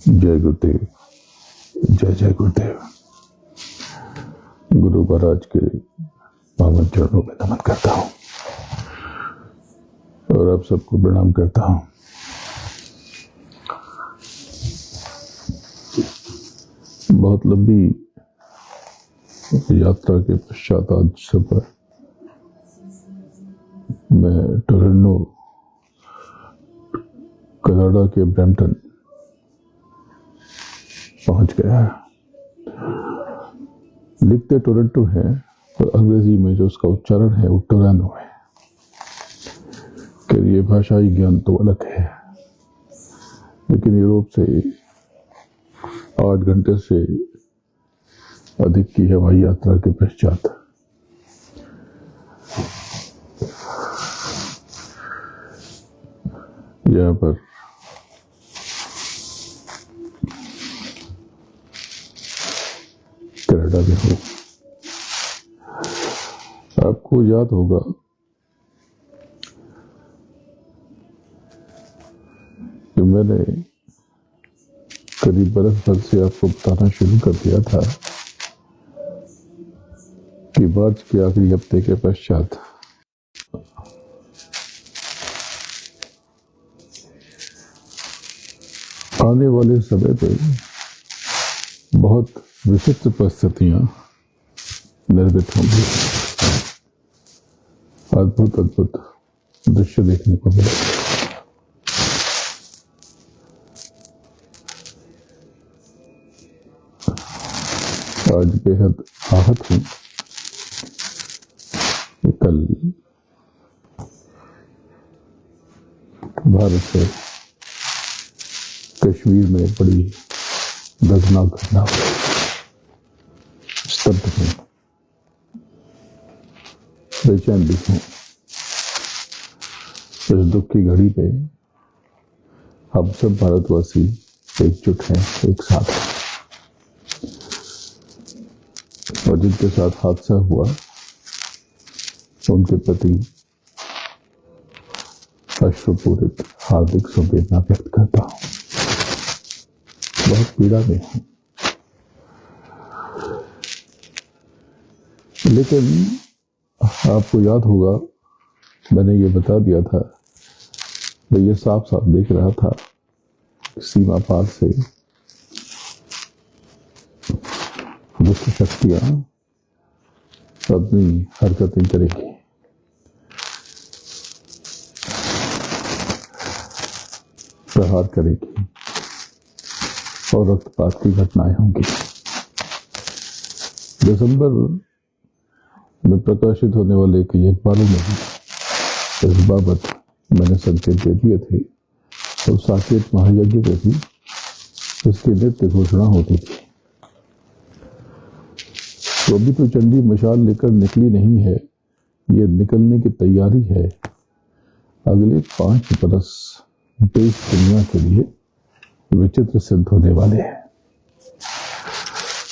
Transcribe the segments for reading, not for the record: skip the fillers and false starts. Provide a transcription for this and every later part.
जय गुरुदेव, जय जय गुरुदेव। गुरु महाराज के पावन चरणों में नमन करता हूँ और आप सबको प्रणाम करता हूँ। बहुत लंबी यात्रा के पश्चात आज सुबह मैं टोरंटो कनाडा के ब्रैम्पटन पहुंच गया। लिखते टोरंटो है और अंग्रेजी में जो उसका उच्चारण है वो टोरैनो है। कि ये भाषाई ज्ञान तो अलग है, लेकिन यूरोप से 8 घंटे से अधिक की हवाई यात्रा के पश्चात यहाँ पर कनाडा में हूँ। आपको याद होगा कि मैंने करीब बरस भर से आपको बताना शुरू कर दिया था कि मार्च के आखिरी हफ्ते के पश्चात आने वाले समय पे बहुत विचित्र परिस्थितियां निर्मित होंगी। अद्भुत अद्भुत दृश्य देखने को मिले। आज बेहद आहत हूं। कल भारत से कश्मीर में बड़ी दर्दनाक घटना हुई। स्तब्ध हूं, बेचैन भी हूं। इस दुख की घड़ी पे हम सब भारतवासी एकजुट हैं, एक साथ हैं। और जिनके साथ हादसा हुआ उनके प्रति अश्रुपूरित हार्दिक संवेदना व्यक्त करता हूं। बहुत पीड़ा में हूं, लेकिन आपको याद होगा मैंने ये बता दिया था, मैं ये साफ साफ देख रहा था सीमा पार से दुष्ट शक्तियां अपनी हरकतें करेंगी। प्रहार करेगी और रक्तपात की घटनाएं होंगी। दिसंबर में प्रकाशित होने वाले कई अखबारों में इस बाबत मैंने संकेत दे दिए थे और साकेत महायज्ञ में भी इसकी नित्य घोषणा होती थी। तो अभी तो चंडी मशाल लेकर निकली नहीं है, ये निकलने की तैयारी है। अगले 5 बरस देश दुनिया के लिए विचित्र सिद्ध होने वाले हैं,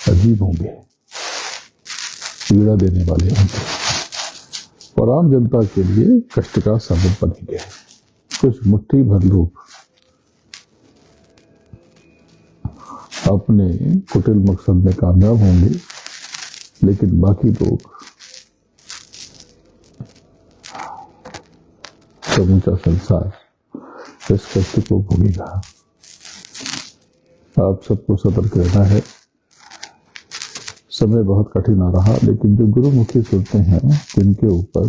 अजीब होंगे, पीड़ा देने वाले होंगे और आम जनता के लिए कष्ट का सबब बनेंगे। कुछ मुट्ठी भर लोग अपने कुटिल मकसद में कामयाब होंगे, लेकिन बाकी लोग समूचा संसार इस कष्ट को भोगेगा। आप सबको सतर्क रहना है। समय बहुत कठिन आ रहा, लेकिन जो गुरुमुखी सुनते हैं जिनके ऊपर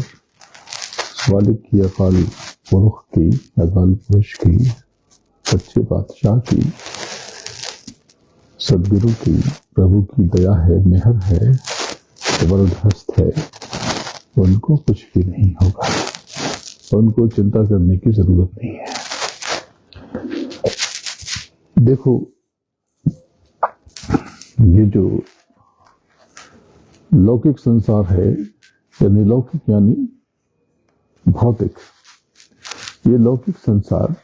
वालिक की, अकाल पुरुष की, अकाल पुरुष की, सच्चे बादशाह की, सदगुरु की, प्रभु की दया है, मेहर है, जबरदस्त है, उनको कुछ भी नहीं होगा। उनको चिंता करने की जरूरत नहीं है। देखो, ये जो लौकिक संसार है, यानी लौकिक यानी भौतिक, ये लौकिक संसार,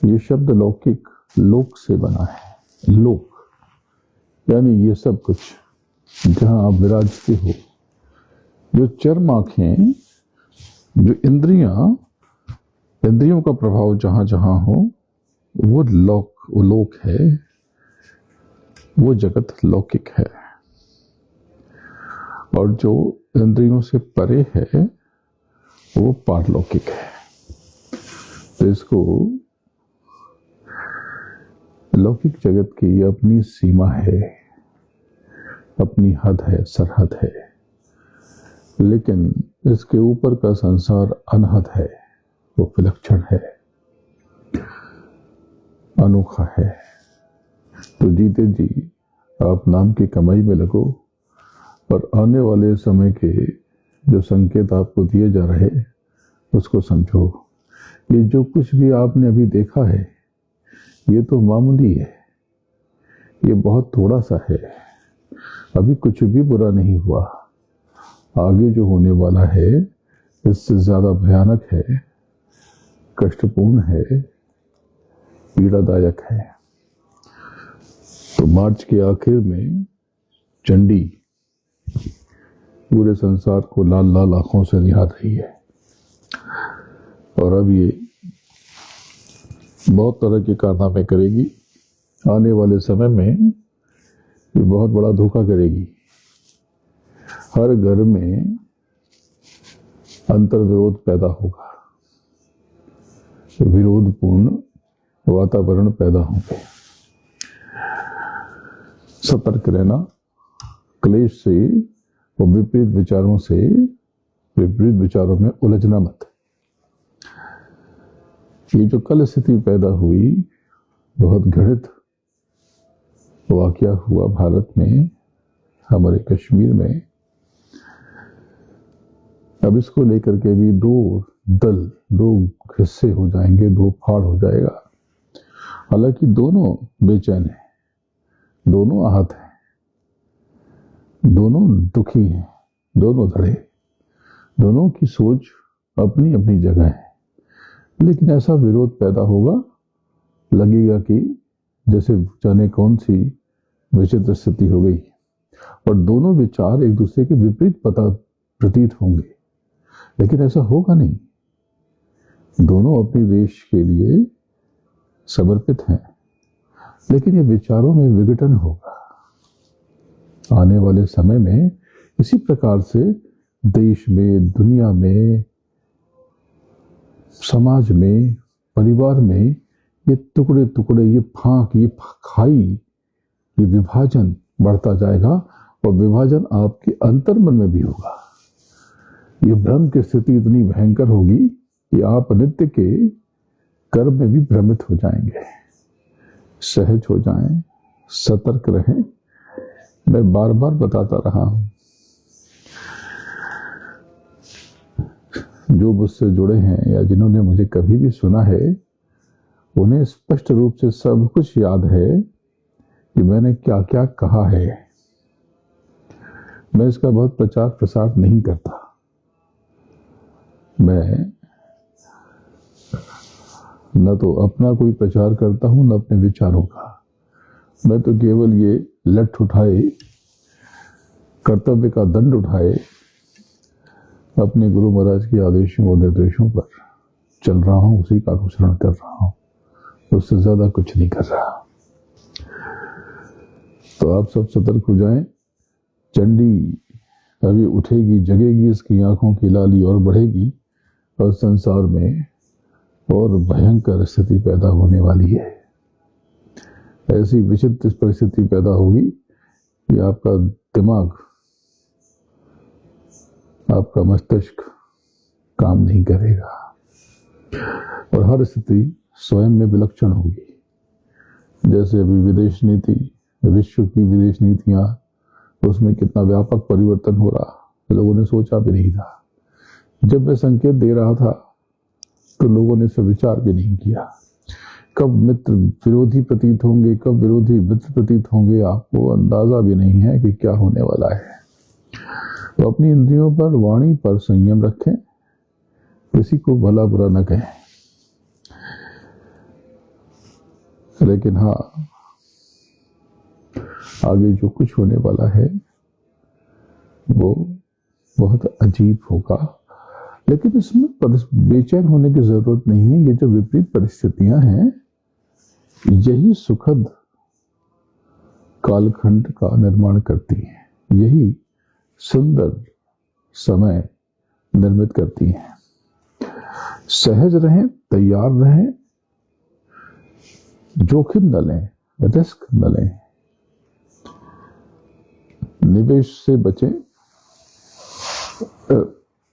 ये शब्द लौकिक लोक से बना है। लोक यानी ये सब कुछ जहां आप विराजते हो, जो चर्म आंखें, जो इंद्रियों का प्रभाव जहां जहां हो, वो लोक है, वो जगत लौकिक है, और जो इंद्रियों से परे है वो पारलौकिक है। तो इसको लौकिक जगत की अपनी सीमा है, अपनी हद है, सरहद है, लेकिन इसके ऊपर का संसार अनहद है, वो विलक्षण है, अनोखा है। तो जीते जी आप नाम की कमाई में लगो और आने वाले समय के जो संकेत आपको दिए जा रहे उसको समझो। ये जो कुछ भी आपने अभी देखा है ये तो मामूली है, ये बहुत थोड़ा सा है, अभी कुछ भी बुरा नहीं हुआ। आगे जो होने वाला है इससे ज्यादा भयानक है, कष्टपूर्ण है, पीड़ादायक है। तो मार्च के आखिर में चंडी पूरे संसार को लाल लाल आंखों से निहार रही है, और अब ये बहुत तरह के कारनामे करेगी। आने वाले समय में ये बहुत बड़ा धोखा करेगी। हर घर में अंतर्विरोध पैदा होगा, विरोधपूर्ण वातावरण पैदा होंगे। सतर्क रहना, क्लेश से और विपरीत विचारों में उलझना मत। ये जो कल स्थिति पैदा हुई, बहुत घृणित वाकया हुआ भारत में, हमारे कश्मीर में। अब इसको लेकर के भी दो हिस्से हो जाएंगे, दो फाड़ हो जाएगा। हालांकि दोनों बेचैन हैं, दोनों आहत हैं, दोनों दुखी हैं, दोनों धड़े, दोनों की सोच अपनी अपनी जगह है। लेकिन ऐसा विरोध पैदा होगा, लगेगा कि जैसे जाने कौन सी विचित्र स्थिति हो गई, और दोनों विचार एक दूसरे के विपरीत प्रतीत होंगे। लेकिन ऐसा होगा नहीं, दोनों अपने देश के लिए समर्पित हैं, लेकिन ये विचारों में विघटन होगा। आने वाले समय में इसी प्रकार से देश में, दुनिया में, समाज में, परिवार में ये टुकड़े टुकड़े, ये फांक, ये खाई, ये विभाजन बढ़ता जाएगा, और विभाजन आपके अंतर्मन में भी होगा। ये भ्रम की स्थिति इतनी भयंकर होगी कि आप नित्य के कर्म में भी भ्रमित हो जाएंगे। सहज हो जाएं, सतर्क रहें। मैं बार बार बताता रहा हूं, जो मुझसे जुड़े हैं या जिन्होंने मुझे कभी भी सुना है, उन्हें स्पष्ट रूप से सब कुछ याद है कि मैंने क्या क्या कहा है। मैं इसका बहुत प्रचार प्रसार नहीं करता। मैं न तो अपना कोई प्रचार करता हूं, न अपने विचारों का। मैं तो केवल ये लठ उठाए, कर्तव्य का दंड उठाए, अपने गुरु महाराज के आदेशों और निर्देशों पर चल रहा हूं, उसी का अनुसरण कर रहा हूं, उससे ज्यादा कुछ नहीं कर रहा। तो आप सब सतर्क हो जाएं। चंडी अभी उठेगी, जगेगी, इसकी आंखों की लाली और बढ़ेगी, और संसार में और भयंकर स्थिति पैदा होने वाली है। ऐसी विचित्र परिस्थिति पैदा होगी कि आपका दिमाग, आपका मस्तिष्क काम नहीं करेगा, और हर स्थिति स्वयं में विलक्षण होगी। जैसे अभी विदेश नीति, विश्व की विदेश नीतियां, उसमें कितना व्यापक परिवर्तन हो रहा, लोगों ने सोचा भी नहीं था। जब मैं संकेत दे रहा था तो लोगों ने इस विचार भी नहीं किया। कब मित्र विरोधी प्रतीत होंगे, कब विरोधी मित्र प्रतीत होंगे, आपको अंदाजा भी नहीं है कि क्या होने वाला है। तो अपनी इंद्रियों पर, वाणी पर संयम रखें, किसी को भला बुरा न कहें। लेकिन हाँ, आगे जो कुछ होने वाला है वो बहुत अजीब होगा, लेकिन इसमें बेचैन होने की जरूरत नहीं है। ये जो विपरीत परिस्थितियां हैं, यही सुखद कालखंड का निर्माण करती हैं, यही सुंदर समय निर्मित करती हैं। सहज रहें, तैयार रहें, जोखिम न लें, रिस्क न लें, निवेश से बचें।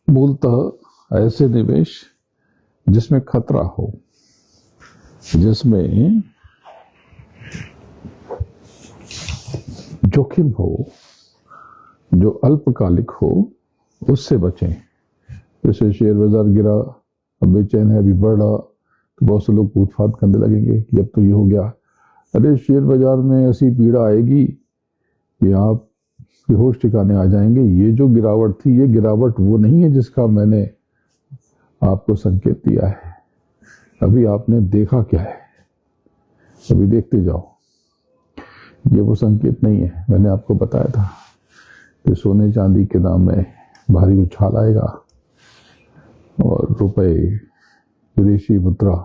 मूलतः ऐसे निवेश जिसमें खतरा हो, जिसमें जोखिम हो, जो अल्पकालिक हो, उससे बचें। जैसे शेयर बाजार गिरा, अब बेचैन है, अभी बढ़ रहा, तो बहुत से लोग कूद-फाद करने लगेंगे कि अब तो ये हो गया। अरे शेयर बाजार में ऐसी पीड़ा आएगी कि आप बेहोश ठिकाने आ जाएंगे। ये जो गिरावट थी, ये गिरावट वो नहीं है जिसका मैंने आपको संकेत दिया है। अभी आपने देखा क्या है, अभी देखते जाओ। ये वो संकेत नहीं है। मैंने आपको बताया था कि सोने चांदी के दाम में भारी उछाल आएगा और रुपए, विदेशी मुद्रा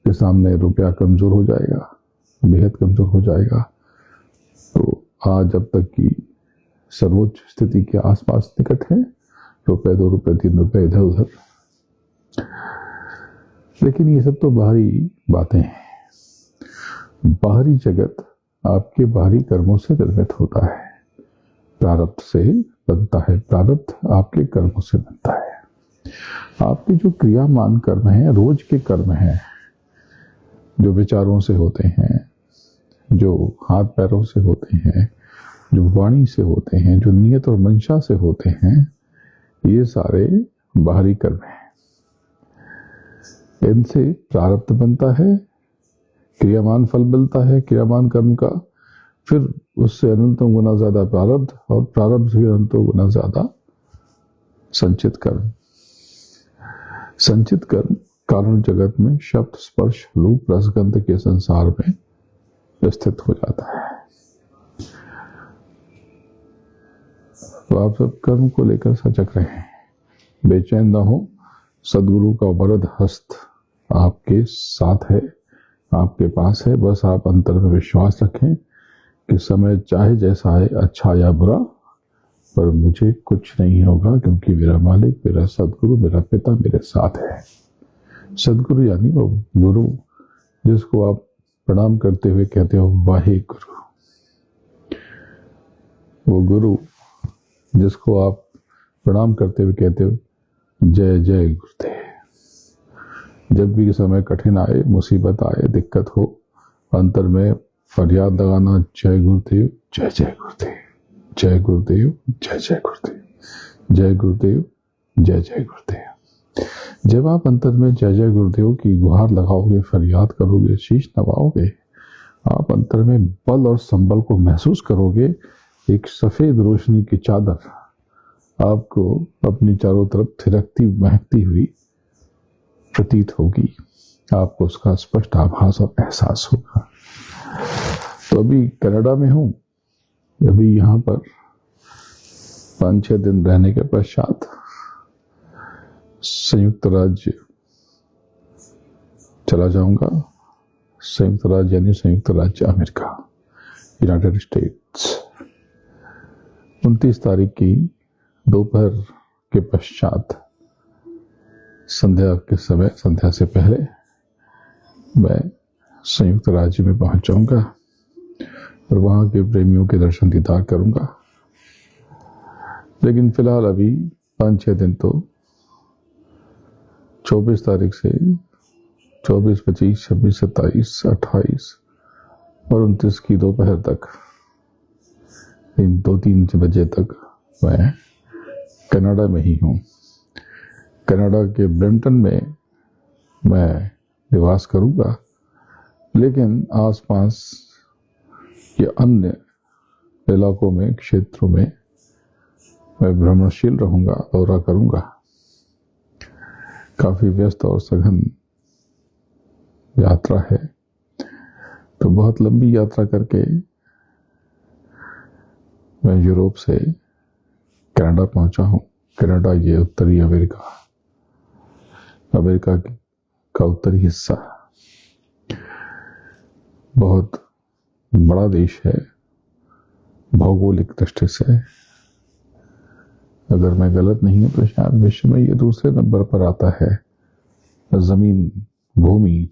के सामने रुपया कमजोर हो जाएगा, बेहद कमजोर हो जाएगा। तो आज अब तक की सर्वोच्च स्थिति के आसपास निकट है, रुपए, 2 रुपए, 3 रुपए इधर उधर। लेकिन ये सब तो बाहरी बातें हैं। बाहरी जगत आपके बाहरी कर्मों से निर्मित होता है, प्रारब्ध से बनता है, प्रारब्ध आपके कर्मों से बनता है। आपके जो क्रियामान कर्म हैं, रोज के कर्म हैं, जो विचारों से होते हैं, जो हाथ पैरों से होते हैं, जो वाणी से होते हैं, जो नियत और मंशा से होते हैं, ये सारे बाहरी कर्म हैं। इनसे प्रारब्ध बनता है, क्रियामान फल मिलता है क्रियामान कर्म का, फिर उससे अनंतों गुना ज्यादा प्रारब्ध, और प्रारब्ध से अनंतों गुना ज्यादा संचित कर्म। संचित कर्म कारण जगत में शब्द, स्पर्श, रूप, रसगंध के संसार में स्थित हो जाता है। तो आप सब कर्म को लेकर सजग रहें, बेचैन न हो। सदगुरु का वरद हस्त आपके साथ है, आपके पास है। बस आप अंतर में विश्वास रखें कि समय चाहे जैसा आए, अच्छा या बुरा, पर मुझे कुछ नहीं होगा, क्योंकि मेरा मालिक, मेरा सदगुरु, मेरा पिता मेरे साथ है। सदगुरु यानी वो गुरु जिसको आप प्रणाम करते हुए कहते हो वाहे गुरु, वो गुरु जिसको आप प्रणाम करते हुए कहते हो जय जय गुरुदेव। जब भी समय कठिन आए, मुसीबत आए, दिक्कत हो, अंतर में फरियाद लगाना, जय गुरुदेव, जय जय गुरुदेव, जय गुरुदेव, जय जय गुरुदेव, जय गुरुदेव, जय जय गुरुदेव। जब आप अंतर में जय जय गुरुदेव की गुहार लगाओगे, फरियाद करोगे, शीश नवाओगे, आप अंतर में बल और संबल को महसूस करोगे। एक सफेद रोशनी की चादर आपको अपनी चारों तरफ थिरकती महकती हुई प्रतीत होगी। आपको उसका स्पष्ट आभास और एहसास होगा। तो अभी कनाडा में हूं, अभी यहाँ पर 5-6 दिन रहने के पश्चात संयुक्त राज्य चला जाऊंगा। संयुक्त राज्य यानी संयुक्त राज्य अमेरिका, यूनाइटेड स्टेट्स। 29 तारीख की दोपहर के पश्चात संध्या के समय, संध्या से पहले मैं संयुक्त राज्य में पहुंच जाऊंगा और वहां के प्रेमियों के दर्शन दीदार करूंगा। लेकिन फिलहाल अभी 5-6 दिन तो 24 तारीख से 24, 25, 26, 27, 28 और 29 की दोपहर तक, 2-3 बजे तक मैं कनाडा में ही हूँ। कनाडा के ब्रैम्पटन में मैं निवास करूंगा, लेकिन आसपास के अन्य इलाकों में, क्षेत्रों में मैं भ्रमणशील रहूंगा, दौरा करूंगा। काफी व्यस्त और सघन यात्रा है, तो बहुत लंबी यात्रा करके मैं यूरोप से कनाडा पहुंचा हूं। कनाडा ये उत्तरी अमेरिका का उत्तरी हिस्सा। बहुत बड़ा देश है भौगोलिक दृष्टि से। अगर मैं गलत नहीं हूं तो शायद विश्व में ये दूसरे नंबर पर आता है, जमीन भूमि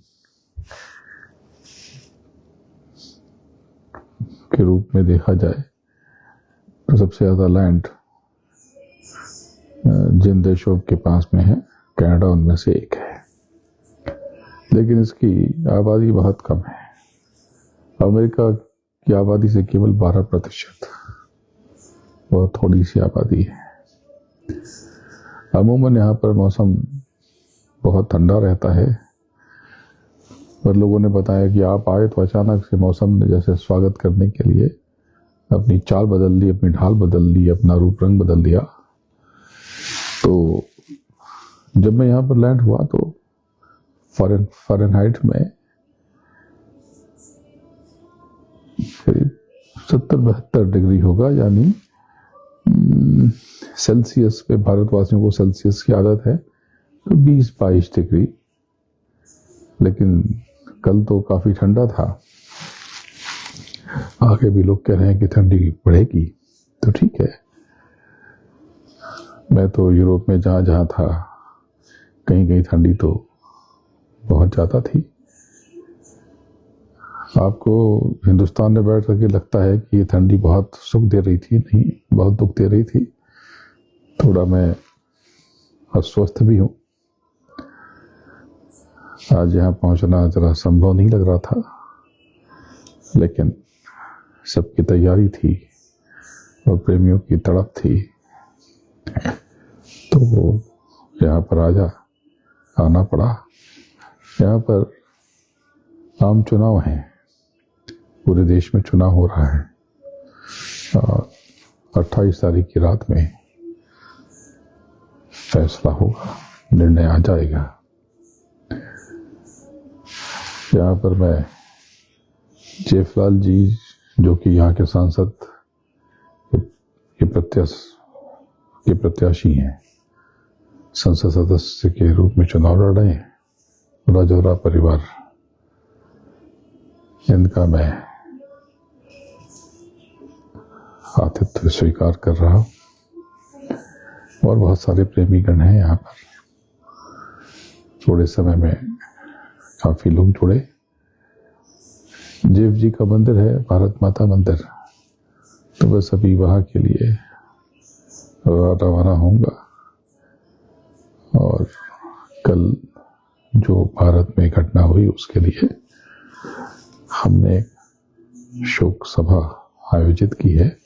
के रूप में देखा जाए तो सबसे ज्यादा लैंड जिन देशों के पास में है, कनाडा उनमें से एक है, लेकिन इसकी आबादी बहुत कम है। अमेरिका की आबादी से केवल 12%, बहुत थोड़ी सी आबादी है। अमूमन यहाँ पर मौसम बहुत ठंडा रहता है, पर लोगों ने बताया कि आप आए तो अचानक से मौसम ने जैसे स्वागत करने के लिए अपनी चाल बदल ली, अपनी ढाल बदल ली, अपना रूप रंग बदल दिया। तो जब मैं यहाँ पर लैंड हुआ तो फ़ारेनहाइट में करीब 70-72 डिग्री होगा, यानी सेल्सियस पे भारतवासियों को सेल्सियस की आदत है तो 20-22 डिग्री, लेकिन कल तो काफी ठंडा था। आगे भी लोग कह रहे हैं कि ठंडी बढ़ेगी, तो ठीक है। मैं तो यूरोप में जहां जहां था कहीं कहीं ठंडी तो बहुत ज्यादा थी। आपको हिंदुस्तान में बैठ करके लगता है कि ये ठंडी बहुत सुख दे रही थी, नहीं, बहुत दुख दे रही थी। थोड़ा मैं अस्वस्थ भी हूं। आज यहाँ पहुंचना जरा संभव नहीं लग रहा था, लेकिन सबकी तैयारी थी और प्रेमियों की तड़प थी, तो यहाँ पर आना पड़ा। यहाँ पर आम चुनाव हैं, पूरे देश में चुनाव हो रहा है और 28 तारीख की रात में फैसला होगा, निर्णय आ जाएगा। यहाँ पर मैं जेठलाल जी, जो कि यहाँ के सांसद के प्रत्याशी हैं, संसद सदस्य के रूप में चुनाव लड़ रहे हैं, राजौरा परिवार, इनका मैं आतिथ्य स्वीकार कर रहा हूँ। और बहुत सारे प्रेमीगण हैं यहाँ पर। थोड़े समय में काफी लोग जुड़े। जेफ जी का मंदिर है, भारत माता मंदिर, तो बस अभी वहाँ के लिए रवाना होऊंगा। और कल जो भारत में घटना हुई उसके लिए हमने शोक सभा आयोजित की है,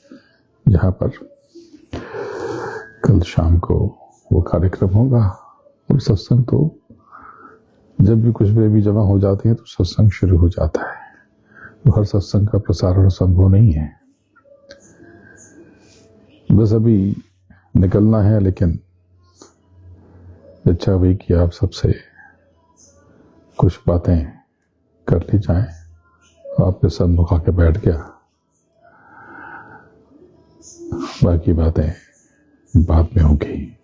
जहाँ पर कल शाम को वो कार्यक्रम होगा। और सत्संग तो जब भी कुछ भी जमा हो जाते हैं तो सत्संग शुरू हो जाता है। तो हर सत्संग का प्रसारण संभव नहीं है। बस अभी निकलना है, लेकिन इच्छा हुई कि आप सबसे कुछ बातें कर ली जाएं। आपके सम्मुख आके बैठ गया, बाकी बातें बाद में होगी।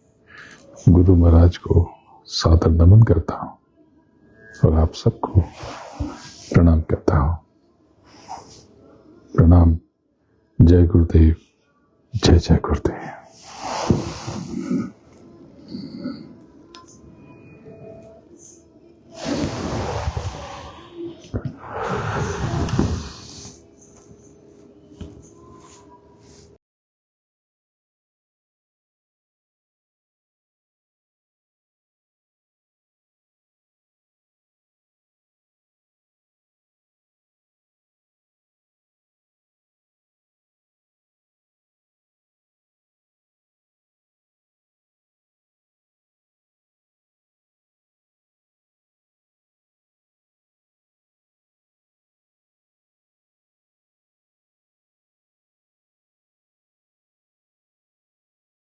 गुरु महाराज को सादर नमन करता हूं और आप सबको प्रणाम करता हूं। प्रणाम। जय गुरुदेव, जय जय गुरुदेव।